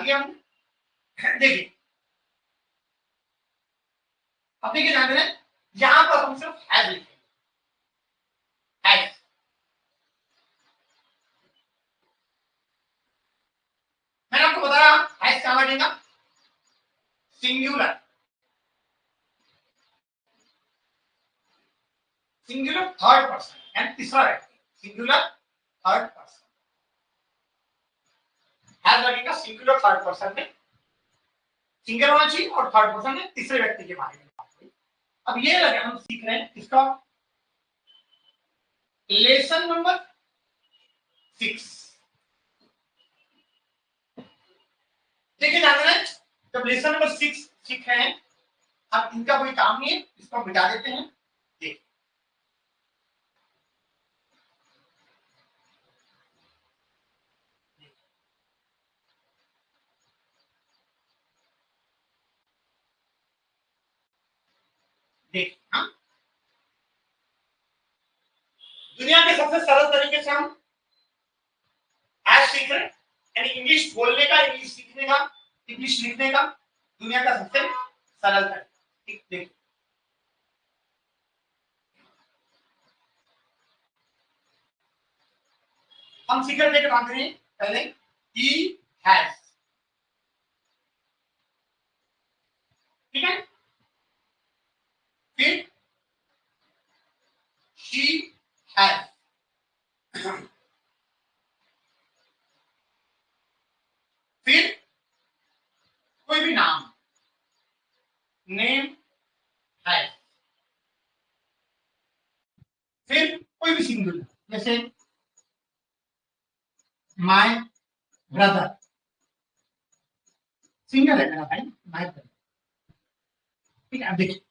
किया हमने। देखिए अब देखिए ध्यान देना, यहां पर हम सिर्फ हैज लिखेंगे, हैज। मैंने आपको बताया हैज कहां लगेगा, सिंगुलर, सिंगुलर थर्ड पर्सन यानी तीसरा व्यक्ति, सिंगुलर थर्ड पर्सन हैज लगेगा सिंगुलर थर्ड पर्सन में, सिंगल होना चाहिए और थर्ड पर्सन में तीसरे व्यक्ति के बारे में बात करें। अब ये लगे हम सीख रहे हैं इसका लेसन नंबर 6। देखिए ध्यान देना, जब लेसन नंबर 6 सीख रहे हैं, अब इनका कोई काम नहीं है, इसको मिटा देते हैं। देखिए देखिए हाँ, दुनिया के सबसे सरल तरीके से हम आज सीख रहे हैं, यानी इंग्लिश बोलने का, इंग्लिश सीखने का, इंग्लिश लिखने का दुनिया का सबसे सरल तरीका। ठीक, देखिए हम सीख रहे थे बात करें पहले ही हैज, ठीक है, फिर शी हैज, फिर कोई भी नाम, नेम हैज, फिर कोई भी सिंगुलर, जैसे माय ब्रदर, सिंगल है मेरा भाई, माय ब्रदर। ठीक है, अब देखिए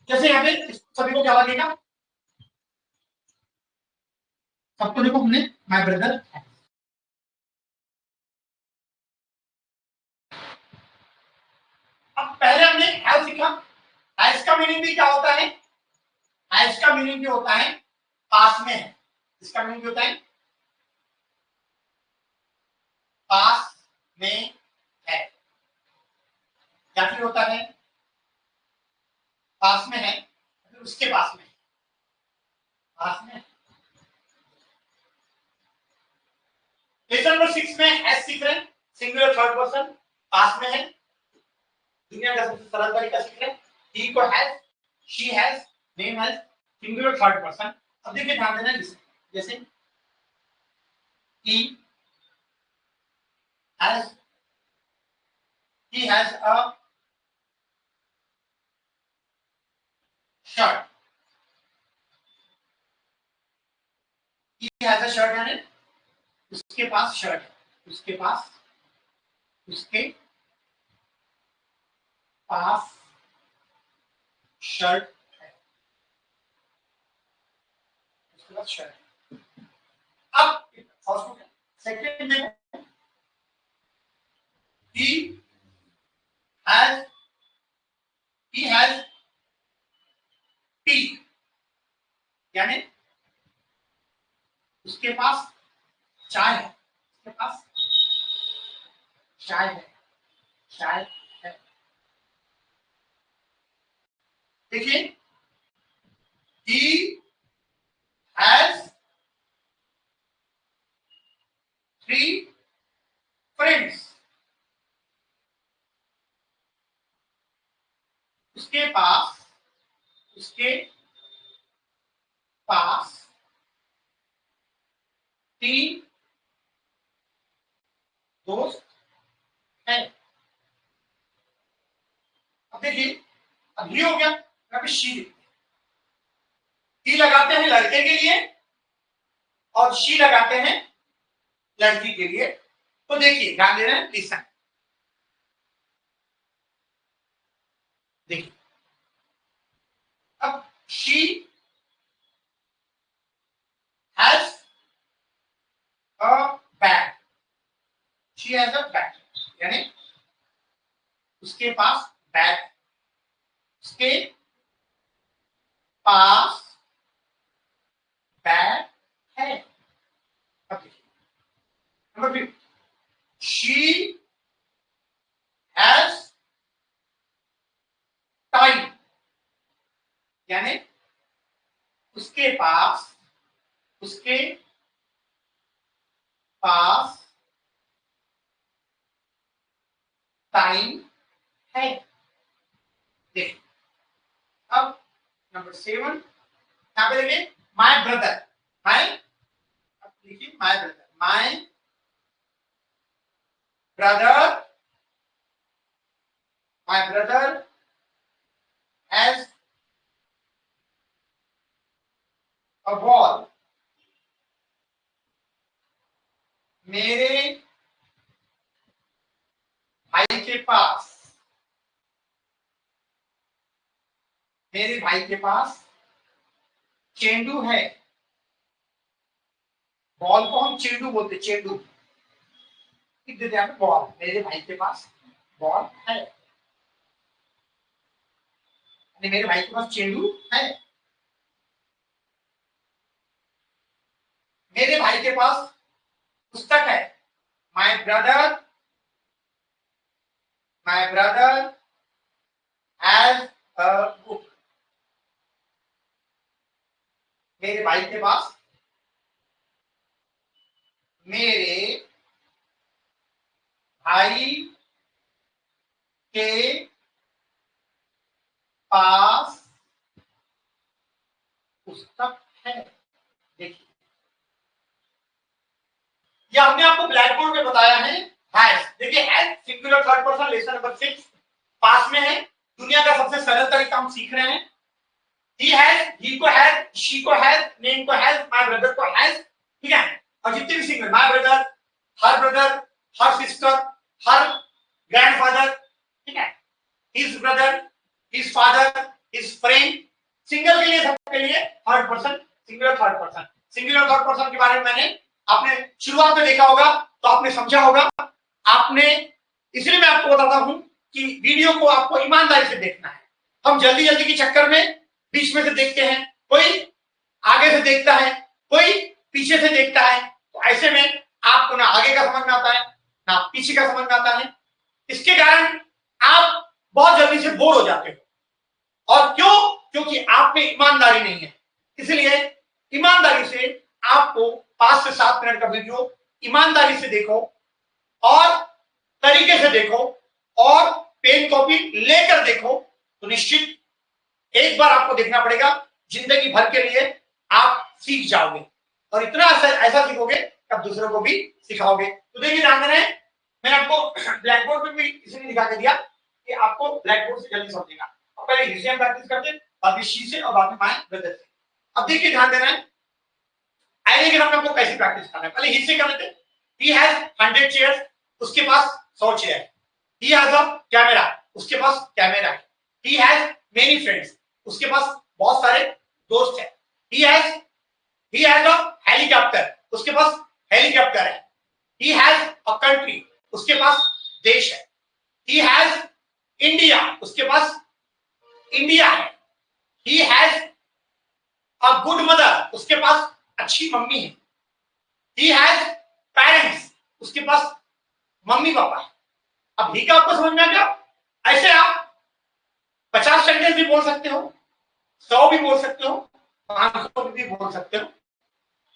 जैसे यहाँ पे सभी को क्या लगेगा, सबको देखो हमने माय ब्रदर है। अब पहले हमने हैज सीखा, हैज का मीनिंग भी क्या होता है, हैज का मीनिंग भी होता है पास में है, इसका मीनिंग भी होता है पास में है, या फिर होता है पास में है, फिर उसके पास में है, पास में। लेसन नंबर 6 में हैज सीख रहे हैं, सिंगुलर थर्ड पर्सन, पास में है, दुनिया का सबसे सरल तरीका सीख रहे हैं, ही को has, she has, name has, singular third person. अब देखिए ध्यान देना, जैसे he has, he has a shirt, he has a shirt यानी उसके पास शर्ट है, उसके पास, उसके पास शर्ट है, उसके पास शर्ट है। अब सेकंड में he has, he has tea यानी उसके पास चाय है, उसके पास चाय है, चाय है। देखिए he has 3 friends, उसके पास, उसके पास 3 दोस्त है। अब देखिए अब ये हो गया, यहाँ पे शी लिखते हैं, शी लगाते हैं लड़के के लिए और शी लगाते हैं लड़की के लिए। तो देखिए ध्यान दे रहे हैं, लिसन, देखिए अब she has a bag, she has a bag यानी उसके पास बैग, उसके पास बैग है। अब देखिए नंबर 2, शी उसके पास टाइम है। देखिए अब नंबर 7 यहां पे देखिए माय ब्रदर, माय, अब देखिए my brother, my brother, my brother has a ball, मेरे भाई के पास, मेरे भाई के पास चेंडू है। बॉल को हम चेंडू बोलते, चेंडू लिख देते हैं बॉल, मेरे भाई के पास बॉल है, मेरे भाई के पास चेंडू है। मेरे भाई के पास पुस्तक है। My brother, my brother has a book, मेरे भाई के पास, मेरे भाई के पास पुस्तक है। देखिए ये हमने आपको ब्लैक बोर्ड में बताया है हैज। देखिए has singular third person, lesson number 6 पास में है। दुनिया का सबसे सरल तरीका हम सीख रहे हैं। ही हैज, ही को हैज, शी को हैज, नेम को हैज, माय ब्रदर को हैज, ठीक है। और जितने भी single, my brother, her sister, her grandfather, ठीक है, his brother, his father, his friend, single के लिए, सबके लिए third person, singular third person. Singular third person के बारे में मैंने आपने शुरुआत में देखा होगा तो आपने समझा होगा। आपने, इसलिए मैं आपको बताता हूं कि वीडियो को आपको ईमानदारी से देखना है। हम जल्दी जल्दी के चक्कर में बीच में से देखते हैं, कोई आगे से देखता है, कोई पीछे से देखता है, तो ऐसे में आपको ना आगे का समझ में आता है ना पीछे का समझ में आता है। इसके कारण आप बहुत जल्दी से बोर हो जाते हो। और क्यों? क्योंकि आप में ईमानदारी नहीं है। इसलिए ईमानदारी से आपको 5 से 7 मिनट का वीडियो ईमानदारी से देखो और तरीके से देखो और पेन कॉपी लेकर देखो, तो निश्चित एक बार आपको देखना पड़ेगा, जिंदगी भर के लिए आप सीख जाओगे और इतना ऐसा सीखोगे कि आप दूसरों को भी सिखाओगे। तो देखिए ध्यान देना है, मैंने आपको ब्लैक बोर्ड पे भी इसलिए दिखा के दिया कि आपको ब्लैक बोर्ड से जल्दी समझेगा। और पहले हिस्से हम प्रैक्टिस करते हैं, बाद में शी से और बाद में माय ब्रदर से। अब देखिए ध्यान देना है, आइडिया के आपको कैसे प्रैक्टिस करना है। पहले हिस्से कर लेते हैं। ही हैज 100 चेयर्स, उसके पास 100 चेयर है। ही हैज अ कैमरा, उसके पास कैमरा है। ही हैज मेनी फ्रेंड्स, उसके पास बहुत सारे दोस्त हैं। ही हैज अ हेलीकॉप्टर, उसके पास हेलीकॉप्टर है। ही हैज अ कंट्री, उसके पास देश है। ही हैज इंडिया, उसके पास इंडिया है। He has a good mother, उसके पास अच्छी मम्मी है। ही हैज पेरेंट्स, उसके पास मम्मी पापा है। अब ही का आपको समझ में आ गया? ऐसे आप 50 सेंटेंस भी बोल सकते हो, 100 भी बोल सकते हो, 500 भी बोल सकते हो।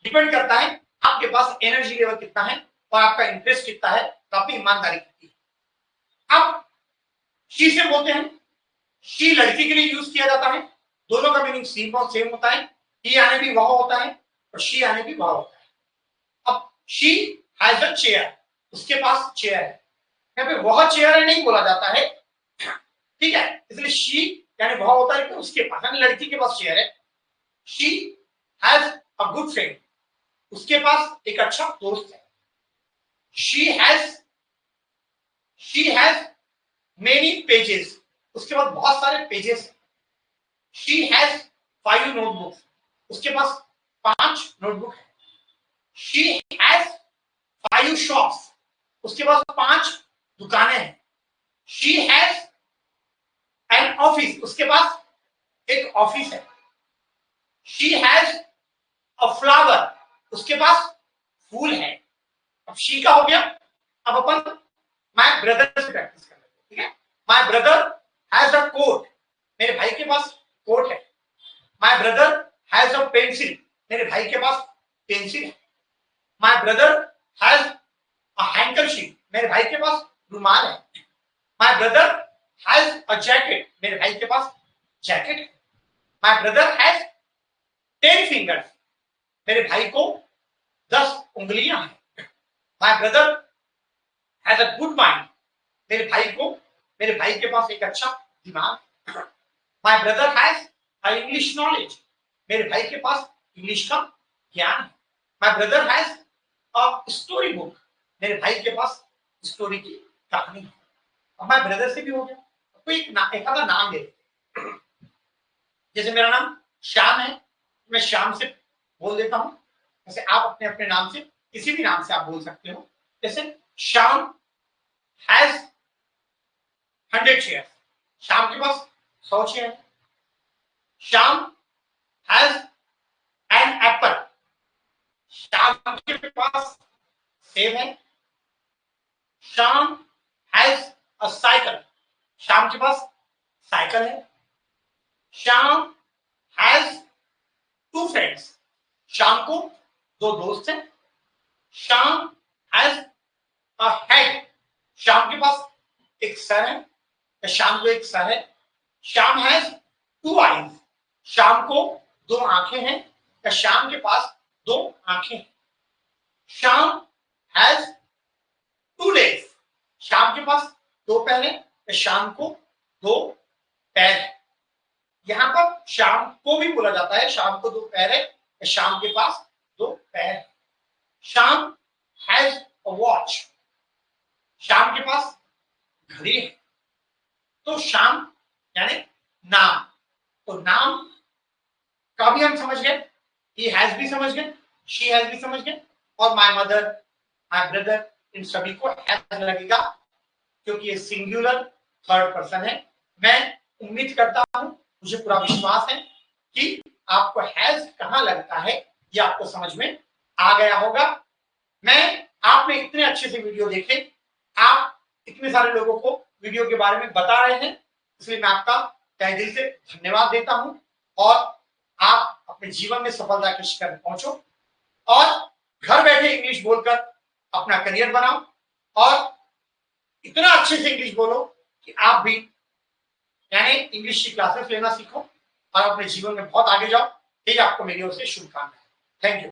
डिपेंड करता है आपके पास एनर्जी लेवल कितना है और आपका इंटरेस्ट कितना है, तो आपकी ईमानदारी कितनी है। अब शी से बोलते हैं, शी लड़की के लिए यूज किया जाता है। दोनों का मीनिंग सेम होता है। ही आने भी वह होता है और शी आने भी वह होता है। अब शी हैज अ चेयर, उसके पास चेयर है। यहाँ पे वह चेयर है नहीं बोला जाता है, ठीक है, इसलिए शी यानी वह होता है कि उसके पास, यानी लड़की के पास चेयर है। She has a good friend, उसके पास एक अच्छा दोस्त है। शी हैज मेनी पेजेस, उसके पास बहुत सारे पेजेस हैं। शी हैज 5 नोटबुक्स, उसके पास 5 नोटबुक है। शी हैज 5 शॉप्स, उसके पास 5 दुकानें हैं। शी हैज एन ऑफिस, उसके पास एक ऑफिस है। शी हैज अ फ्लावर, उसके पास फूल है। अब शी का हो गया। अब अपन माय ब्रदर से प्रैक्टिस कर लेते हैं, ठीक है। My brother has a coat, मेरे भाई के पास कोट है। My brother has a pencil, मेरे भाई के पास पेंसिल है। My brother has a handkerchief, मेरे भाई के पास रुमाल है। My brother has a jacket, मेरे भाई के पास जैकेट है। माय ब्रदर हैज 10 फिंगर्स, मेरे भाई को 10 उंगलियां हैं। My brother has a good mind, मेरे भाई के पास एक अच्छा दिमाग है। My brother has a English knowledge, मेरे भाई के पास इंग्लिश का ज्ञान है। My brother has a story book, मेरे भाई के पास स्टोरी की कहानी है। अब माय ब्रदर से भी हो गया, तो एक आधा नाम ले लेते हैं। जैसे मेरा नाम श्याम है, मैं श्याम से बोल देता हूं। जैसे आप अपने अपने नाम से किसी भी नाम से आप बोल सकते हो। जैसे श्याम हैज 100 चेयर, श्याम के पास 100 chair. Shyam has an apple, Shyam के पास सेब है। Shyam has a cycle, Shyam के पास साइकिल है। श्याम हैज 2 फ्रेंड्स, श्याम को 2 दोस्त हैं। Shyam has a head, Shyam के पास एक सर है, श्याम को एक सर है। श्याम हैज 2 आईज, श्याम को 2 आंखें हैं, या श्याम के पास 2 आंखें हैं। श्याम हैज 2 legs, श्याम के पास 2 पैर हैं, या श्याम को 2 पैर है। यहां पर श्याम को भी बोला जाता है, श्याम को 2 पैर है, या श्याम के पास 2 पैर है। Shyam has a watch, Shyam के पास घड़ी है। तो श्याम यानी नाम, तो नाम का भी हम समझ गए, ही हैज भी समझ गए, शी हैज भी समझ गए, और माय मदर, माय ब्रदर, इन सभी को हैज लगेगा क्योंकि ये सिंगुलर थर्ड पर्सन है। मैं उम्मीद करता हूं, मुझे पूरा विश्वास है कि आपको हैज कहां लगता है ये आपको समझ में आ गया होगा। आपने इतने अच्छे से वीडियो देखे, आप इतने सारे लोगों को वीडियो के बारे में बता रहे हैं, इसलिए मैं आपका तहे दिल से धन्यवाद देता हूं। और आप अपने जीवन में सफलता के शिखर पहुंचो और घर बैठे इंग्लिश बोलकर अपना करियर बनाओ और इतना अच्छे से इंग्लिश बोलो कि आप भी यानी इंग्लिश की क्लासेस लेना सीखो और अपने जीवन में बहुत आगे जाओ। यही आपको मेरी ओर से शुभकामनाएं। Thank you.